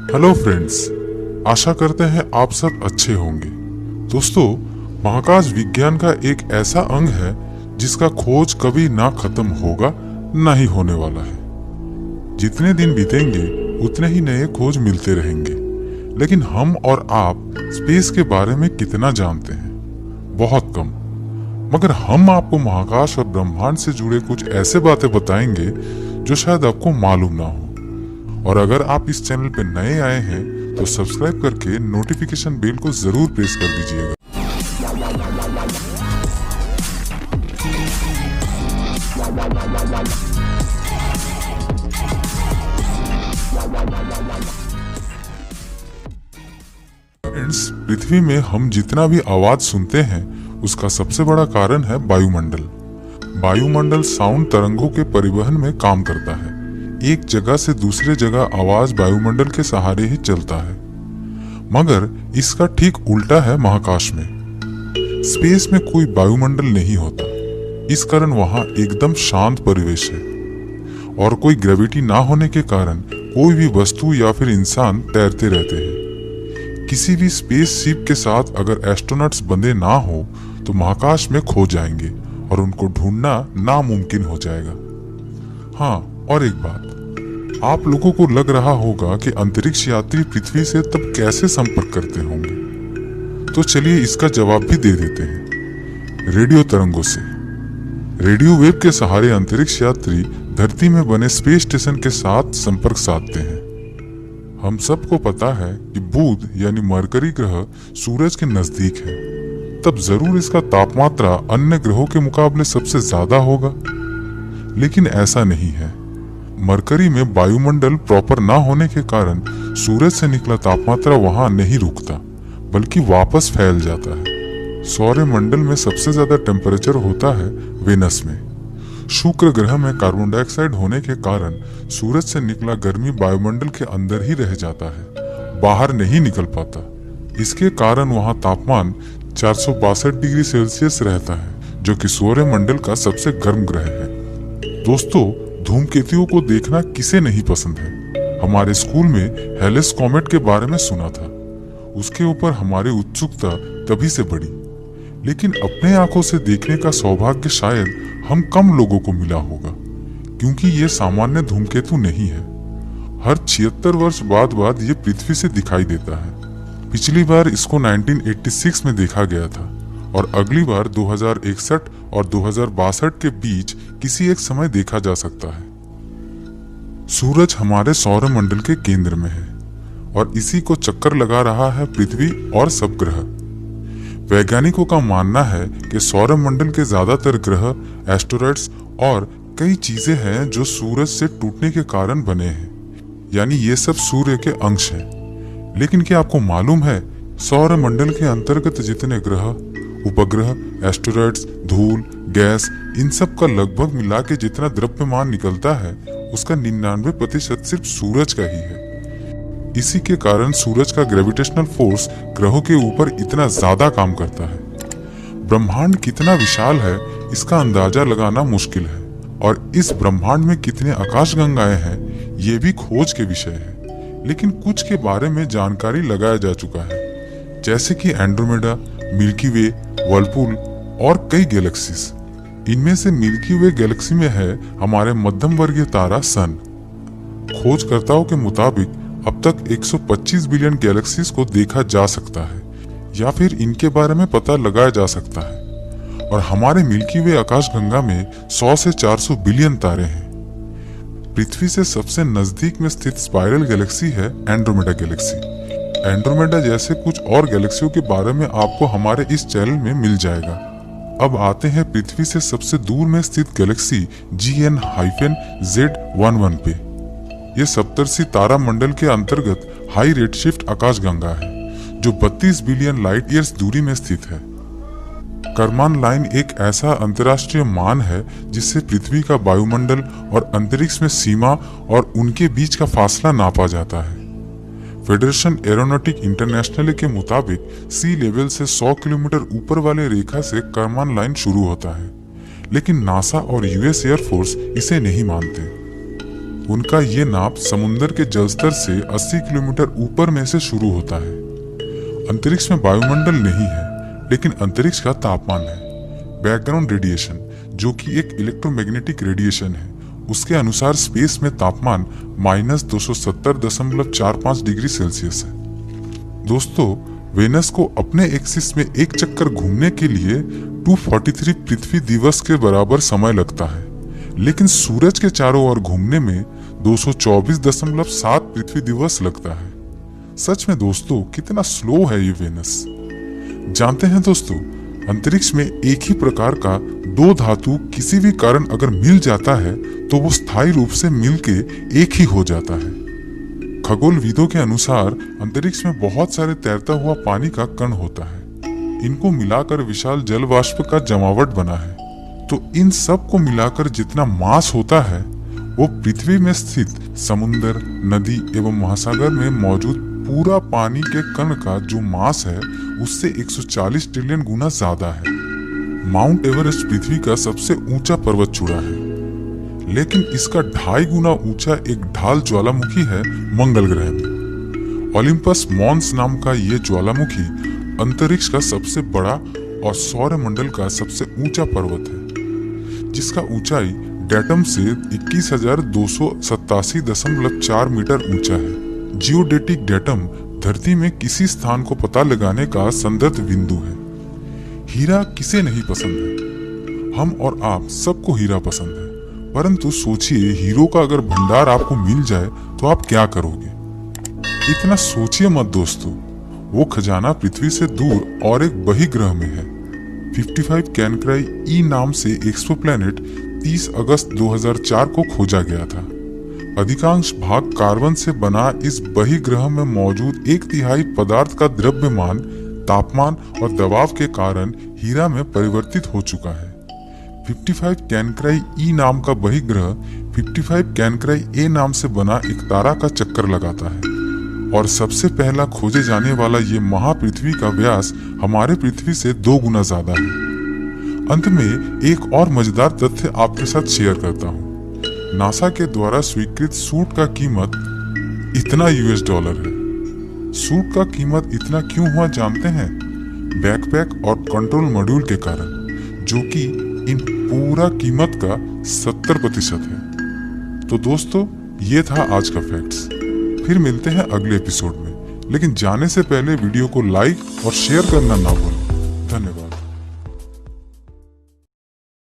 Hello friends, आशा करते हैं आप सब अच्छे होंगे। दोस्तों, महाकाश विज्ञान का एक ऐसा अंग है जिसका खोज कभी ना खत्म होगा, ना ही होने वाला है। जितने दिन बीतेंगे उतने ही नए खोज मिलते रहेंगे। लेकिन हम और आप स्पेस के बारे में कितना जानते हैं? बहुत कम। मगर हम आपको महाकाश और ब्रह्मांड से जुड़े कुछ ऐसे बातें बताएंगे जो शायद आपको मालूम ना हो। और अगर आप इस चैनल पर नए आए हैं तो सब्सक्राइब करके नोटिफिकेशन बेल को जरूर प्रेस कर दीजिएगा। फ्रेंड्स, पृथ्वी में हम जितना भी आवाज सुनते हैं उसका सबसे बड़ा कारण है वायुमंडल। वायुमंडल साउंड तरंगों के परिवहन में काम करता है। एक जगह से दूसरे जगह आवाज वायुमंडल के सहारे ही चलता है। मगर इसका ठीक उल्टा है महाकाश में। स्पेस में कोई वायुमंडल नहीं होता। इस कारण वहां एकदम शांत परिवेश है और कोई ग्रेविटी ना होने के कारण कोई भी वस्तु या फिर इंसान तैरते रहते हैं। किसी भी स्पेस शिप के साथ अगर एस्ट्रोनॉट्स बंधे ना हो तो महाकाश में खो जाएंगे और उनको ढूंढना नामुमकिन हो जाएगा। हाँ, और एक बात, आप लोगों को लग रहा होगा कि अंतरिक्ष यात्री पृथ्वी से तब कैसे संपर्क करते होंगे। तो चलिए इसका जवाब भी दे देते हैं। रेडियो तरंगों से। रेडियो वेव के सहारे अंतरिक्ष यात्री धरती में बने स्पेस स्टेशन के साथ संपर्क साधते हैं। हम सबको पता है कि बुध यानी मरकरी ग्रह सूरज के नजदीक है, तब जरूर इसका तापमात्रा अन्य ग्रहों के मुकाबले सबसे ज्यादा होगा। लेकिन ऐसा नहीं है। मरकरी में वायुमंडल प्रॉपर ना होने के कारण सूरज से निकला तापमात्रा वहां नहीं रुकता, बल्कि वापस फैल जाता है। सौरमंडल में सबसे ज्यादा टेम्परेचर होता है वेनस में। शुक्र ग्रह में कार्बन डाइऑक्साइड होने के कारण सूरज से निकला गर्मी वायुमंडल के अंदर ही रह जाता है, बाहर नहीं निकल पाता। इसके कारण वहां तापमान 462 डिग्री सेल्सियस रहता है, जो कि सौरमंडल का सबसे गर्म ग्रह है। दोस्तों, धूमकेतुओं को देखना किसे नहीं पसंद है। हमारे स्कूल में हेलिस कॉमेट के बारे में सुना था। उसके ऊपर हमारी उत्सुकता तभी से बढ़ी। लेकिन अपने आंखों से देखने का सौभाग्य शायद हम कम लोगों को मिला होगा, क्योंकि ये सामान्य धूमकेतु नहीं है। हर 76 वर्ष बाद ये पृथ्वी से दिखाई देता है। पिछली बार इसको 1986 में देखा गया था और अगली बार 2061 और 2062 के बीच किसी एक समय देखा जा सकता है। सूरज हमारे सौरमंडल के केंद्र में है और इसी को चक्कर लगा रहा है पृथ्वी और सब ग्रह। वैज्ञानिकों का मानना है कि सौरमंडल के ज्यादातर ग्रह, एस्टेरॉइड्स और कई चीजें हैं जो सूरज से टूटने के कारण बने हैं, यानी ये सब सूर्य के अंश हैं। लेकिन क्या आपको मालूम है, सौरमंडल के अंतर्गत जितने ग्रह, उपग्रह, एस्टेरॉइड्स, धूल, गैस, इन सब का लगभग मिला के जितना द्रव्यमान निकलता है उसका 99% सिर्फ सूरज का ही है। इसी के कारण सूरज का ग्रेविटेशनल फोर्स ग्रहों के ऊपर इतना ज्यादा काम करता है। ब्रह्मांड कितना विशाल है इसका अंदाजा लगाना मुश्किल है, और इस ब्रह्मांड में कितने आकाशगंगाएं हैं ये भी खोज के विषय है। लेकिन कुछ के बारे में जानकारी लगाया जा चुका है, जैसे कि एंड्रोमेडा, मिल्की वे, वर्लपूल और कई गैलेक्सीज। इनमें से मिल्की वे गैलेक्सी में है हमारे मध्यम वर्गीय तारा सन। खोजकर्ताओं के मुताबिक अब तक 125 बिलियन गैलेक्सीज को देखा जा सकता है या फिर इनके बारे में पता लगाया जा सकता है। और हमारे मिल्की वे आकाशगंगा में 100 से 400 बिलियन तारे हैं। पृथ्वी से सबसे नजदीक में स्थित स्पाइरल गैलेक्सी है एंड्रोमेडा गैलेक्सी। एंड्रोमेडा जैसे कुछ और गैलेक्सियों के बारे में आपको हमारे इस चैनल में मिल जाएगा। अब आते हैं पृथ्वी से सबसे दूर में स्थित गैलेक्सी GN-Z11 पे। ये सप्तर्षि तारा मंडल के अंतर्गत हाई रेडशिफ्ट आकाशगंगा है, जो 32 बिलियन लाइट ईयर्स दूरी में स्थित है। करमान लाइन एक ऐसा अंतर्राष्ट्रीय मान है जिससे पृथ्वी का वायुमंडल और अंतरिक्ष में सीमा और उनके बीच का फासला नापा जाता है। फेडरेशन एरोनॉटिक इंटरनेशनल के मुताबिक सी लेवल से 100 किलोमीटर ऊपर वाले रेखा से करमान लाइन शुरू होता है, लेकिन नासा और यूएस एयरफोर्स इसे नहीं मानते। उनका ये नाप समुद्र के जलस्तर से 80 किलोमीटर ऊपर में से शुरू होता है। अंतरिक्ष में वायुमंडल नहीं है, लेकिन अंतरिक्ष का तापमान है। बैकग्राउंड रेडिएशन, जो कि एक इलेक्ट्रोमैग्नेटिक रेडिएशन है, उसके अनुसार स्पेस में तापमान -270.45 डिग्री सेल्सियस है। दोस्तों, वेनस को अपने एक्सिस में एक चक्कर घूमने के लिए 243 पृथ्वी दिवस के बराबर समय लगता है, लेकिन सूरज के चारों ओर घूमने में 224.7 पृथ्वी दिवस लगता है। सच में दोस्तों, कितना स्लो है ये वेनस। जानते हैं दोस्तों, अंतरिक्ष में एक ही प्रकार का दो धातु किसी भी कारण अगर मिल जाता है तो वो स्थायी रूप से मिलके एक ही हो जाता है। खगोलविदों के अनुसार अंतरिक्ष में बहुत सारे तैरता हुआ पानी का कण होता है। इनको मिलाकर विशाल जल वाष्प का जमावट बना है। तो इन सब को मिलाकर जितना मास होता है वो पृथ्वी में स्थित समुद्र, नदी एवं महासागर में मौजूद पूरा पानी के कण का जो मास है उससे 140 ट्रिलियन गुना ज्यादा है। माउंट एवरेस्ट पृथ्वी का सबसे ऊंचा पर्वत चूड़ा है, लेकिन इसका 2.5 गुना ऊंचा एक ढाल ज्वालामुखी है मंगल ग्रह में। ओलिम्पस मॉन्स नाम का ये ज्वालामुखी अंतरिक्ष का सबसे बड़ा और सौरमंडल का सबसे ऊंचा पर्वत है, जिसका ऊंचाई डेटम से 21,287.4 मीटर ऊंचा है। जियोडेटिक डेटम धरती में किसी स्थान को पता लगाने का संदर्भ बिंदु है। हीरा किसे नहीं पसंद है? हम और आप सबको हीरा पसंद है, परंतु सोचिए हीरो का अगर भंडार आपको मिल जाए तो आप क्या करोगे? इतना सोचिए मत दोस्तों। वो खजाना पृथ्वी से दूर और एक बहिर्ग्रह में है। 55 कैनक्राई ई नाम से एक्सोप्लैनेट 30 अगस्त 2004 को खोजा गया था। अधिकांश भाग कार्बन से बना इस बहिर्ग्रह में मौजूद 1/3 पदार्थ का द्रव्यमान, तापमान और दबाव के कारण हीरा में परिवर्तित हो चुका है। 55 कैनक्राई ई नाम का बहिर्ग्रह 55 कैनक्राई ए नाम से बना एक तारा का चक्कर लगाता है, और सबसे पहला खोजे जाने वाला ये महापृथ्वी का व्यास हमारे पृथ्वी से 2 गुना ज्यादा है। अंत में एक और मजेदार तथ्य आपके साथ शेयर करता हूँ। नासा के द्वारा स्वीकृत सूट का कीमत इतना $। है। सूट का कीमत इतना क्यों हुआ जानते हैं? बैकपैक और कंट्रोल मॉड्यूल के कारण, जो कि इन पूरा कीमत का 70% है। तो दोस्तों, ये था आज का फैक्ट्स। फिर मिलते हैं अगले एपिसोड में, लेकिन जाने से पहले वीडियो को लाइक और शेयर करना ना भूलें। धन्यवाद।